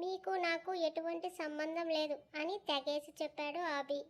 మీకు నాకు ఎటువంటి సంబంధం లేదు అని తెగేసి చెప్పాడు ఆబి.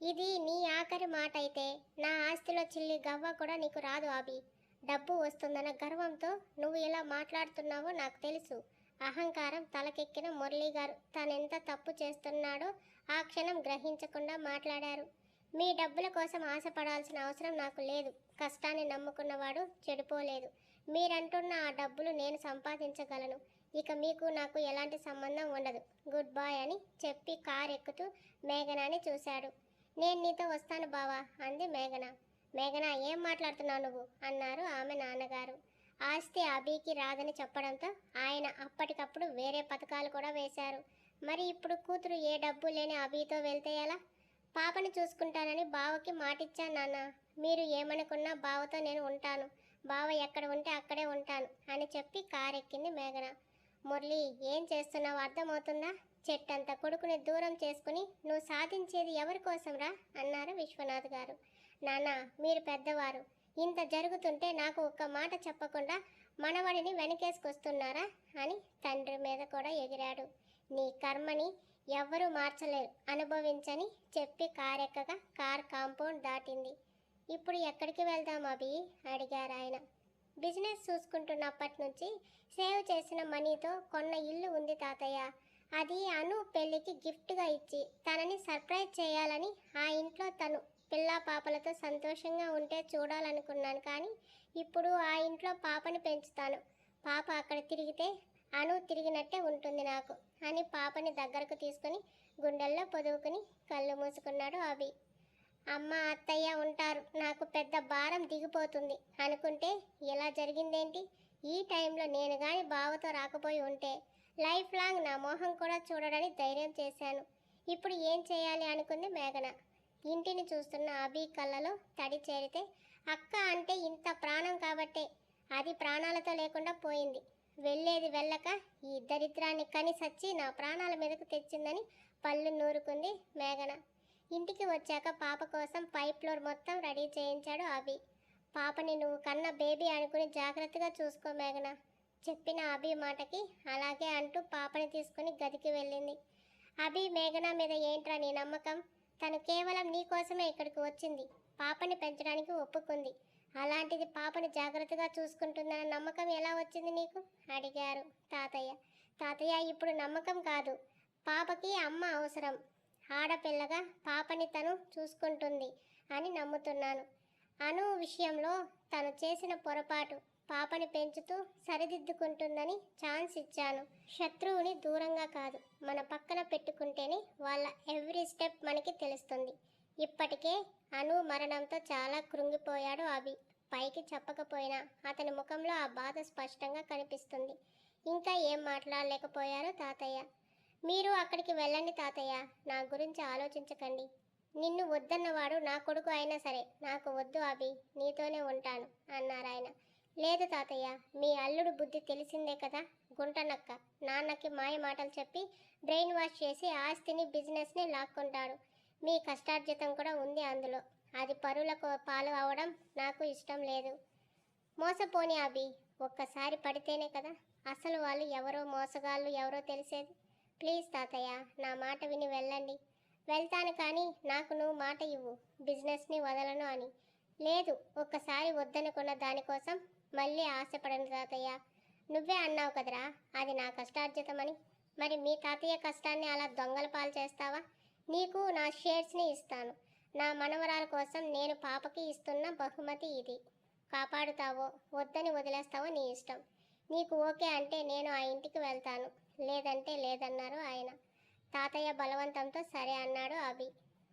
ఇది నీ ఆఖరి మాట అయితే నా ఆస్తిలో చిల్లి గవ్వ కూడా నీకు రాదు ఆబి. డబ్బు వస్తుందన్న గర్వంతో నువ్వు ఇలా మాట్లాడుతున్నావో నాకు తెలుసు. అహంకారం తలకెక్కిన మురళీ గారు తనెంత తప్పు చేస్తున్నాడో ఆ క్షణం గ్రహించకుండా మాట్లాడారు. మీ డబ్బుల కోసం ఆశపడాల్సిన అవసరం నాకు లేదు. కష్టాన్ని నమ్ముకున్నవాడు చెడిపోలేదు. మీరంటున్న ఆ డబ్బులు నేను సంపాదించగలను. ఇక మీకు నాకు ఎలాంటి సంబంధం ఉండదు. గుడ్ బాయ్ అని చెప్పి కారు ఎక్కుతూ మేఘనాని చూశాడు. నేను నీతో వస్తాను బావా అంది మేఘన. మేఘన, ఏం మాట్లాడుతున్నావు నువ్వు అన్నారు ఆమె నాన్నగారు. ఆస్తి అభికి రాదని చెప్పడంతో ఆయన అప్పటికప్పుడు వేరే పథకాలు కూడా వేశారు. మరి ఇప్పుడు కూతురు ఏ డబ్బు లేని అభితో వెళ్తే ఎలా? పాపని చూసుకుంటానని బావకి మాటిచ్చాను నాన్న. మీరు ఏమనుకున్నా బావతో నేను ఉంటాను. బావ ఎక్కడ ఉంటే అక్కడే ఉంటాను అని చెప్పి కారెక్కింది మేఘన. మురళి, ఏం చేస్తున్నావు అర్థమవుతుందా? చెట్టంత కొడుకుని దూరం చేసుకుని నువ్వు సాధించేది ఎవరి కోసంరా అన్నారు విశ్వనాథ్ గారు. నాన్న, మీరు పెద్దవారు. ఇంత జరుగుతుంటే నాకు ఒక్క మాట చెప్పకుండా మనవడిని వెనకేసుకొస్తున్నారా అని తండ్రి మీద కూడా ఎగిరాడు. నీ కర్మని ఎవ్వరూ మార్చలేరు, అనుభవించని చెప్పి కారెక్కగా కార్ కాంపౌండ్ దాటింది. ఇప్పుడు ఎక్కడికి వెళ్దాం అభి అడిగారు ఆయన. బిజినెస్ చూసుకుంటున్నప్పటి నుంచి సేవ్ చేసిన మనీతో కొన్న ఇల్లు ఉంది తాతయ్య. అది అను పెళ్ళికి గిఫ్ట్గా ఇచ్చి తనని సర్ప్రైజ్ చేయాలని ఆ ఇంట్లో తను పిల్లా పాపలతో సంతోషంగా ఉంటే చూడాలనుకున్నాను. కానీ ఇప్పుడు ఆ ఇంట్లో పాపని పెంచుతాను. పాప అక్కడ తిరిగితే అను తిరిగినట్టే ఉంటుంది నాకు అని పాపని దగ్గరకు తీసుకుని గుండెల్లో పొదువుకుని కళ్ళు మూసుకున్నాడు అభి. అమ్మ అత్తయ్య ఉంటారు, నాకు పెద్ద భారం దిగిపోతుంది అనుకుంటే ఇలా జరిగిందేంటి? ఈ టైంలో నేను కానీ బావతో రాకపోయి ఉంటే లైఫ్ లాంగ్ నా మోహం కూడా చూడడని ధైర్యం చేశాను. ఇప్పుడు ఏం చేయాలి అనుకుంది మేఘన. ఇంటిని చూస్తున్న అభి కళ్ళలో తడి చేరితే, అక్క అంటే ఇంత ప్రాణం కాబట్టే అది ప్రాణాలతో లేకుండా పోయింది. వెళ్ళేది వెళ్ళక ఈ దరిద్రాన్ని కని సచ్చి నా ప్రాణాల మీదకు తెచ్చిందని పళ్ళు నూరుకుంది మేఘన. ఇంటికి వచ్చాక పాప కోసం పై ఫ్లోర్ మొత్తం రెడీ చేయించాడు అభి. పాపని నువ్వు కన్న బేబీ అనుకుని జాగ్రత్తగా చూసుకో మేఘన చెప్పిన అభి మాటకి అలాగే అంటూ పాపని తీసుకుని గదికి వెళ్ళింది. అభి, మేఘన మీద ఏంట్రా నీ నమ్మకం? తను కేవలం నీ కోసమే ఇక్కడికి వచ్చింది. పాపని పెంచడానికి ఒప్పుకుంది. అలాంటిది పాపని జాగ్రత్తగా చూసుకుంటుందన్న నమ్మకం ఎలా వచ్చింది నీకు అడిగారు తాతయ్య. తాతయ్య, ఇప్పుడు నమ్మకం కాదు, పాపకి అమ్మ అవసరం. ఆడపిల్లగా పాపని తను చూసుకుంటుంది అని నమ్ముతున్నాను. అను విషయంలో తను చేసిన పొరపాటు పాపని పెంచుతూ సరిదిద్దుకుంటుందని ఛాన్స్ ఇచ్చాను. శత్రువుని దూరంగా కాదు, మన పక్కన పెట్టుకుంటేనే వాళ్ళ ఎవ్రీ స్టెప్ మనకి తెలుస్తుంది. ఇప్పటికే అను మరణంతో చాలా కృంగిపోయాడు అభి. పైకి చెప్పకపోయినా అతని ముఖంలో ఆ బాధ స్పష్టంగా కనిపిస్తుంది. ఇంకా ఏం మాట్లాడలేకపోయారు తాతయ్య. మీరు అక్కడికి వెళ్ళండి తాతయ్య, నా గురించి ఆలోచించకండి. నిన్ను వద్దన్నవాడు నా కొడుకు అయినా సరే నాకు వద్దు అభి, నీతోనే ఉంటాను అన్నారాయన. లేదు తాతయ్య, మీ అల్లుడు బుద్ధి తెలిసిందే కదా. గుంటనక్క నాన్నకి మాయ మాటలు చెప్పి బ్రెయిన్ వాష్ చేసి ఆస్తిని బిజినెస్ని లాక్కుంటాడు. మీ కష్టార్జితం కూడా ఉంది అందులో. అది పరులకు పాలు అవడం నాకు ఇష్టం లేదు. మోసపోని అభి, ఒక్కసారి పడితేనే కదా అసలు వాళ్ళు ఎవరో మోసగాళ్ళు ఎవరో తెలిసేది. ప్లీజ్ తాతయ్య, నా మాట విని వెళ్ళండి. వెళ్తాను, కానీ నాకు నువ్వు మాట ఇవ్వు, బిజినెస్ని వదలను అని. లేదు, ఒక్కసారి వద్దనుకున్న దానికోసం మళ్ళీ ఆశపడను తాతయ్య. నువ్వే అన్నావు కదరా అది నా కష్టార్జితమని. మరి మీ తాతయ్య కష్టాన్ని అలా దొంగల పాలు చేస్తావా? నీకు నా షేర్స్ని ఇస్తాను. నా మనవరాల కోసం నేను పాపకి ఇస్తున్న బహుమతి ఇది. కాపాడుతావో వద్దని వదిలేస్తావో నీ ఇష్టం. నీకు ఓకే అంటే నేను ఆ ఇంటికి వెళ్తాను, లేదంటే లేదన్నారు ఆయన. తాతయ్య బలవంతంతో సరే అన్నాడు అభి.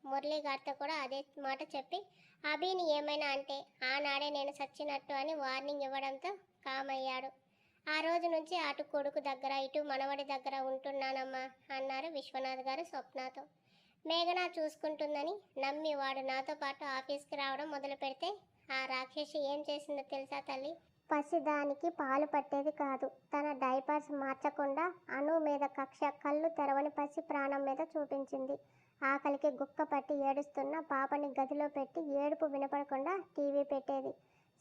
మురళీ గారితో కూడా అదే మాట చెప్పి అభిని ఏమైనా అంటే ఆనాడే నేను చచ్చినట్టు అని వార్నింగ్ ఇవ్వడంతో కామయ్యాడు. ఆ రోజు నుంచి అటు కొడుకు దగ్గర ఇటు మనవడి దగ్గర ఉంటున్నానమ్మా అన్నారు విశ్వనాథ్ గారు స్వప్నతో. మేఘన చూసుకుంటుందని నమ్మి వాడు నాతో పాటు ఆఫీస్కి రావడం మొదలు పెడితే ఆ రాక్షసి ఏం చేసిందో తెలుసా తల్లి? పసిదానికి పాలు పట్టేది కాదు, తన డైపర్స్ మార్చకుండా అను మీద కక్ష, కళ్ళు తెరవని పసి ప్రాణం మీద చూపించింది. ఆకలికి గుక్క పట్టి ఏడుస్తున్న పాపని గదిలో పెట్టి ఏడుపు వినపడకుండా టీవీ పెట్టేది.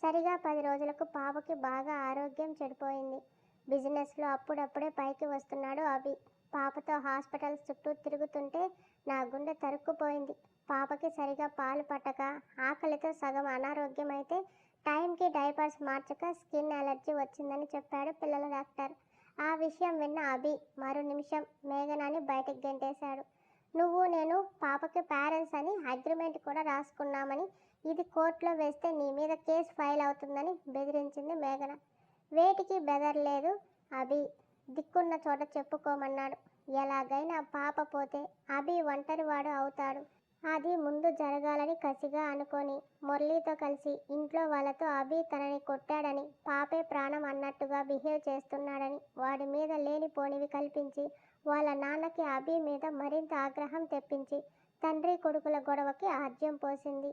సరిగా 10 రోజులకు పాపకి బాగా ఆరోగ్యం చెడిపోయింది. బిజినెస్లో అప్పుడప్పుడే పైకి వస్తున్నాడు అభి. పాపతో హాస్పిటల్స్ చుట్టూ తిరుగుతుంటే నా గుండె తరుక్కుపోయింది. పాపకి సరిగా పాలు పట్టక, ఆకలితో సగం అనారోగ్యమైతే టైంకి డైపర్స్ మార్చక స్కిన్ అలర్జీ వచ్చిందని చెప్పాడు పిల్లల డాక్టర్. ఆ విషయం విన్న అభి మరో నిమిషం మేఘనాని బయటకు గెంటేశాడు. నువ్వు నేను పాపకి పేరెంట్స్ అని అగ్రిమెంట్ కూడా రాసుకున్నామని, ఇది కోర్టులో వేస్తే నీ మీద కేసు ఫైల్ అవుతుందని బెదిరించింది మేఘన. వేటికి బెదరలేదు అభి. దిక్కున్న చోట చెప్పుకోమన్నాడు. ఎలాగైనా పాప పోతే అభి ఒంటరివాడు అవుతాడు. అది ముందు జరగాలని కసిగా అనుకొని మురళితో కలిసి ఇంట్లో వాళ్ళతో అభి తనని కొట్టాడని, పాపే ప్రాణం అన్నట్టుగా బిహేవ్ చేస్తున్నాడని వాడి మీద లేనిపోనివి కల్పించి వాళ్ళ నాన్నకి అభి మీద మరింత ఆగ్రహం తెప్పించి తండ్రి కొడుకుల గొడవకి ఆజ్యం పోసింది.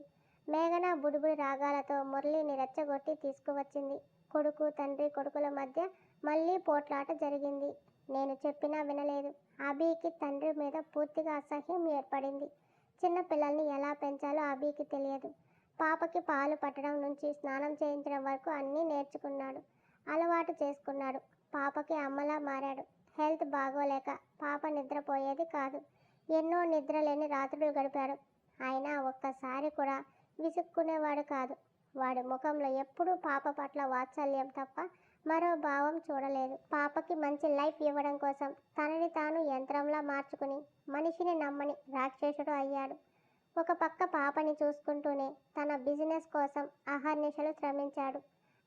మేఘన బుడిబుడి రాగాలతో మురళిని రెచ్చగొట్టి తీసుకువచ్చింది. కొడుకు తండ్రి కొడుకుల మధ్య మళ్ళీ పోట్లాట జరిగింది. నేను చెప్పినా వినలేదు. అభికి తండ్రి మీద పూర్తిగా అసహ్యం ఏర్పడింది. చిన్న పిల్లల్ని ఎలా పెంచాలో అభికి తెలియదు. పాపకి పాలు పట్టడం నుంచి స్నానం చేయించడం వరకు అన్నీ నేర్చుకున్నాడు, అలవాటు చేసుకున్నాడు. పాపకి అమ్మలా మారాడు. హెల్త్ బాగోలేక పాప నిద్రపోయేది కాదు. ఎన్నో నిద్రలేని రాత్రులు గడిపాడు. అయినా ఒక్కసారి కూడా విసుక్కునేవాడు కాదు. వాడి ముఖంలో ఎప్పుడూ పాప పట్ల వాత్సల్యం తప్ప మరో భావం చూడలేదు. పాపకి మంచి లైఫ్ ఇవ్వడం కోసం తనని తాను యంత్రంలా మార్చుకుని మనిషిని నమ్మని రాక్షసుడు అయ్యాడు. ఒక పక్క పాపని చూసుకుంటూనే తన బిజినెస్ కోసం అహర్నిశలు శ్రమించాడు.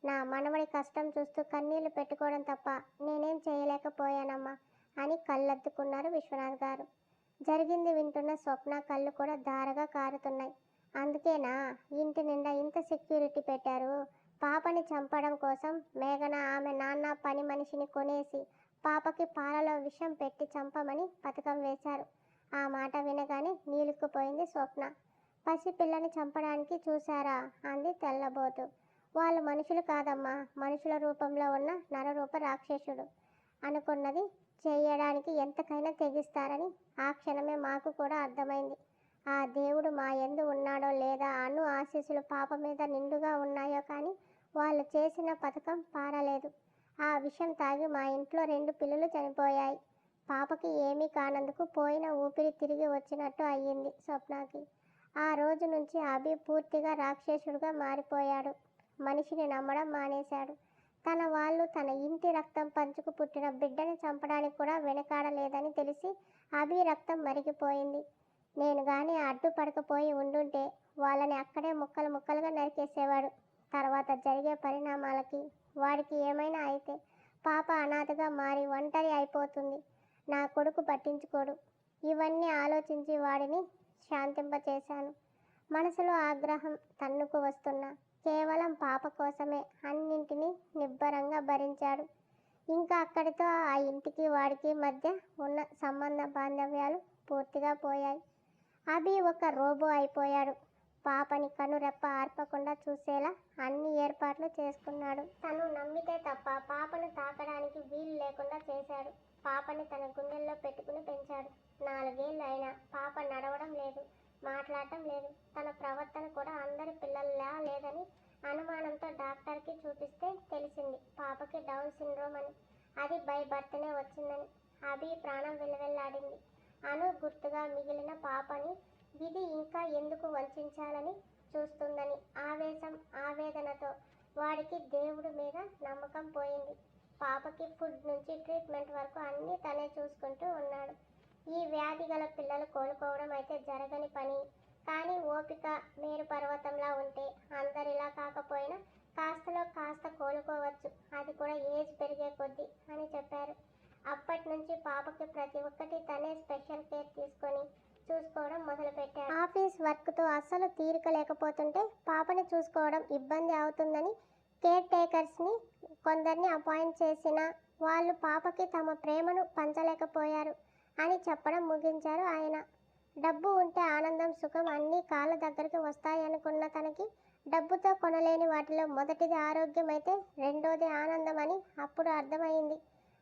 నా మనవడి కష్టం చూస్తూ కన్నీళ్లు పెట్టుకోవడం తప్ప నేనేం చేయలేకపోయానమ్మా అని కళ్ళద్దుకున్నారు విశ్వనాథ్ గారు. జరిగింది వింటున్న స్వప్న కళ్ళు కూడా ధారగా కారుతున్నాయి. అందుకేనా ఇంటి నిండా ఇంత సెక్యూరిటీ పెట్టారు? పాపని చంపడం కోసం మేఘన ఆమె నాన్న పని మనిషిని కొనేసి పాపకి పాలలో విషం పెట్టి చంపమని పథకం వేశారు. ఆ మాట వినగానే నీలుక్కుపోయింది స్వప్న. పసిపిల్లని చంపడానికి చూశారా అంది తెల్లబోతూ. వాళ్ళు మనుషులు కాదమ్మా, మనుషుల రూపంలో ఉన్న నరరూప రాక్షసుడు. అనుకున్నది చేయడానికి ఎంతకైనా తెగిస్తారని ఆ క్షణమే మాకు కూడా అర్థమైంది. ఆ దేవుడు మా యందు ఉన్నాడో లేదా అను ఆశీస్సులు పాప మీద నిండుగా ఉన్నాయో కానీ వాళ్ళు చేసిన పథకం పారలేదు. ఆ విషం తాగి మా ఇంట్లో 2 పిల్లలు చనిపోయాయి. పాపకి ఏమీ కానందుకు పోయిన ఊపిరి తిరిగి వచ్చినట్టు అయ్యింది స్వప్నకి. ఆ రోజు నుంచి అభి పూర్తిగా రాక్షసుడుగా మారిపోయాడు. మనిషిని నమ్మడం మానేశాడు. తన వాళ్ళు తన ఇంటి రక్తం పంచుకు పుట్టిన బిడ్డని చంపడానికి కూడా వెనకాడలేదని తెలిసి అభి రక్తం మరిగిపోయింది. నేను కానీ అడ్డుపడకపోయి ఉండుంటే వాళ్ళని అక్కడే ముక్కలు ముక్కలుగా నరికేసేవాడు. తర్వాత జరిగే పరిణామాలకి వాడికి ఏమైనా అయితే పాప అనాథగా మారి ఒంటరి అయిపోతుంది. నా కొడుకు పట్టించుకోడు. ఇవన్నీ ఆలోచించి వాడిని శాంతింపచేశాను. మనసులో ఆగ్రహం తన్నుకు వస్తున్నా కేవలం పాప కోసమే అన్నింటినీ నిబ్బరంగా భరించాడు. ఇంకా అక్కడితో ఆ ఇంటికి వాడికి మధ్య ఉన్న సంబంధ బాంధవ్యాలు పూర్తిగా పోయాయి. అభి ఒక రోబో అయిపోయాడు. పాపని కనురెప్ప ఆర్పకుండా చూసేలా అన్ని ఏర్పాట్లు చేసుకున్నాడు. తను నమ్మితే తప్ప పాపను తాకడానికి వీలు లేకుండా చేశాడు. పాపని తన గుండెల్లో పెట్టుకుని పెంచాడు. 4 ఏళ్ళు అయినా పాప నడవడం లేదు, మాట్లాడటం లేదు. తన ప్రవర్తన కూడా అందరి పిల్లల్లా లేదని అనుమానంతో డాక్టర్కి చూపిస్తే తెలిసింది పాపకి డౌన్ సిండ్రోమ్ అని. అది బై బర్త్నే వచ్చిందని. అభి ప్రాణం వెల్లవెల్లాడింది. అను గుర్తుగా మిగిలిన పాపని విధి ఇంకా ఎందుకు వంచాలని చూస్తుందని ఆవేశం ఆవేదనతో వాడికి దేవుడి మీద నమ్మకం పోయింది. పాపకి ఫుడ్ నుంచి ట్రీట్మెంట్ వరకు అన్నీ తనే చూసుకుంటూ ఉన్నాడు. ఈ వ్యాధి గల పిల్లలు కోలుకోవడం అయితే జరగని పని. కానీ ఓపిక మేరు పర్వతంలా ఉంటే అందరిలా కాకపోయినా కాస్తలో కాస్త కోలుకోవచ్చు. అది కూడా ఏజ్ పెరిగే కొద్దీ అని చెప్పారు. అప్పటి నుంచి పాపకి ప్రతి ఒక్కటి తనే స్పెషల్ కేర్ తీసుకొని చూసుకోవడం మొదలుపెట్టాడు. ఆఫీస్ వర్క్తో అస్సలు తీరిక లేకపోతుంటే పాపని చూసుకోవడం ఇబ్బంది అవుతుందని కేర్ టేకర్స్ని కొందరిని అపాయింట్ చేసిన వాళ్ళు పాపకి తమ ప్రేమను పంచలేకపోయారు అని చెప్పడం ముగించారు ఆయన. డబ్బు ఉంటే ఆనందం సుఖం అన్నీ కాళ్ళ దగ్గరికి వస్తాయనుకున్న తనకి డబ్బుతో కొనలేని వాటిలో మొదటిది ఆరోగ్యం అయితే రెండోది ఆనందం అని అప్పుడు అర్థమైంది.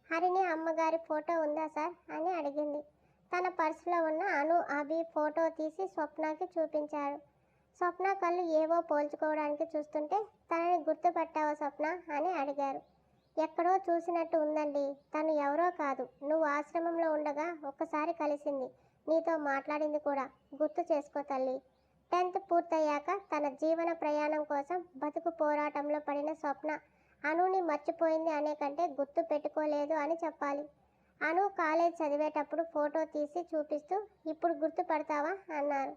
హరిణి అమ్మగారి ఫోటో ఉందా సార్ అని అడిగింది. తన పర్సులో ఉన్న అను అభి ఫోటో తీసి స్వప్నకి చూపించారు. స్వప్న కళ్ళు ఏవో పోల్చుకోవడానికి చూస్తుంటే తనని గుర్తుపట్టావా స్వప్న అని అడిగారు. ఎక్కడో చూసినట్టు ఉందండి. తను ఎవరో కాదు, నువ్వు ఆశ్రమంలో ఉండగా ఒక్కసారి కలిసింది, నీతో మాట్లాడింది కూడా. గుర్తు చేసుకో తల్లి. 10th పూర్తయ్యాక తన జీవన ప్రయాణం కోసం బతుకు పోరాటంలో పడిన స్వప్న అనుని మర్చిపోయింది అనే కంటే గుర్తు పెట్టుకోలేదు అని చెప్పాలి. అను కాలేజ్ చదివేటప్పుడు ఫోటో తీసి చూపిస్తూ ఇప్పుడు గుర్తుపడతావా అన్నారు.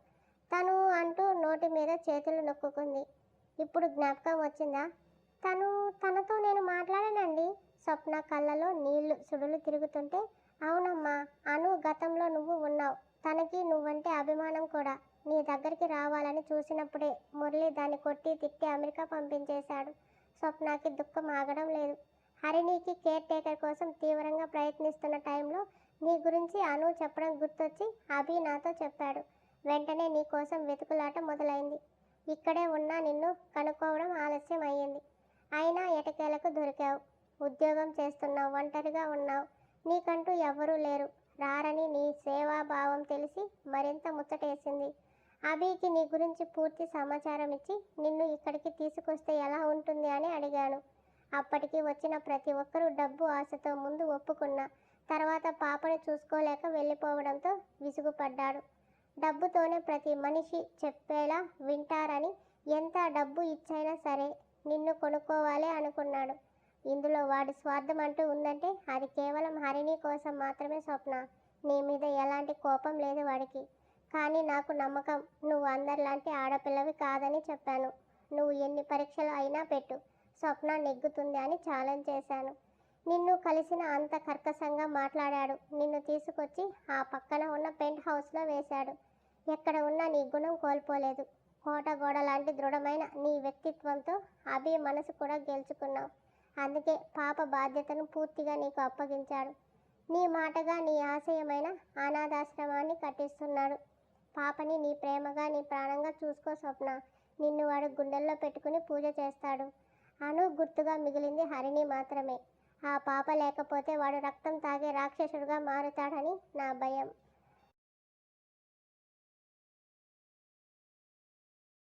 తను అంటూ నోటి మీద చేతులు నొక్కుకుంది. ఇప్పుడు జ్ఞాపకం వచ్చిందా? తనతో నేను మాట్లాడానండి. స్వప్న కళ్ళలో నీళ్లు సుడులు తిరుగుతుంటే, అవునమ్మా, అను గతంలో నువ్వు ఉన్నావు. తనకి నువ్వంటే అభిమానం కూడా. నీ దగ్గరికి రావాలని చూసినప్పుడే మురళి దాన్ని కొట్టి తిట్టి అమెరికా పంపించేశాడు. స్వప్నకి దుఃఖం ఆగడం లేదు. హరిణికి కేర్ టేకర్ కోసం తీవ్రంగా ప్రయత్నిస్తున్న టైంలో నీ గురించి అను చెప్పడం గుర్తొచ్చి అభి నాతో చెప్పాడు. వెంటనే నీ కోసం వెతుకులాట మొదలైంది. ఇక్కడే ఉన్నా నిన్ను కనుక్కోవడం ఆలస్యం అయ్యింది. అయినా ఎటకేలకు దొరికావు. ఉద్యోగం చేస్తున్నావు, ఒంటరిగా ఉన్నావు, నీకంటూ ఎవ్వరూ లేరు. రారని నీ సేవాభావం తెలిసి మరింత ముచ్చటేసింది. అభికి నీ గురించి పూర్తి సమాచారం ఇచ్చి నిన్ను ఇక్కడికి తీసుకొస్తే ఎలా ఉంటుంది అని అడిగాను. అప్పటికి వచ్చిన ప్రతి ఒక్కరూ డబ్బు ఆశతో ముందు ఒప్పుకున్నా, తర్వాత పాపను చూసుకోలేక వెళ్ళిపోవడంతో విసుగుపడ్డాడు. డబ్బుతోనే ప్రతి మనిషి చెప్పేలా వింటారని ఎంత డబ్బు ఇచ్చైనా సరే నిన్ను కొనుక్కోవాలి అనుకున్నాడు. ఇందులో వాడి స్వార్థం అంటూ ఉందంటే అది కేవలం హరిణి కోసం మాత్రమే. స్వప్న, నీ మీద ఎలాంటి కోపం లేదు వాడికి. కానీ నాకు నమ్మకం నువ్వు అందరిలాంటి ఆడపిల్లవి కాదని చెప్పాను. నువ్వు ఎన్ని పరీక్షలు అయినా పెట్టు, స్వప్న నెగ్గుతుంది అని ఛాలెంజ్ చేశాను. నిన్ను కలిసిన అంత కర్కశంగా మాట్లాడాడు. నిన్ను తీసుకొచ్చి ఆ పక్కన ఉన్న పెంట్ హౌస్లో వేశాడు. ఎక్కడ ఉన్నా నీ గుణం కోల్పోలేదు. కోట గోడ లాంటి దృఢమైన నీ వ్యక్తిత్వంతో అభి మనసు కూడా గెలుచుకున్నావు. అందుకే పాప బాధ్యతను పూర్తిగా నీకు అప్పగించాడు. నీ మాటగా నీ ఆశయమైన అనాథాశ్రమాన్ని కట్టిస్తున్నాడు. పాపని నీ ప్రేమగా నీ ప్రాణంగా చూసుకో స్వప్న. నిన్ను వాడు గుండెల్లో పెట్టుకుని పూజ చేస్తాడు. అను గుర్తుగా మిగిలింది హరిణి మాత్రమే. ఆ పాప లేకపోతే వాడు రక్తం తాగే రాక్షసుడుగా మారుతాడని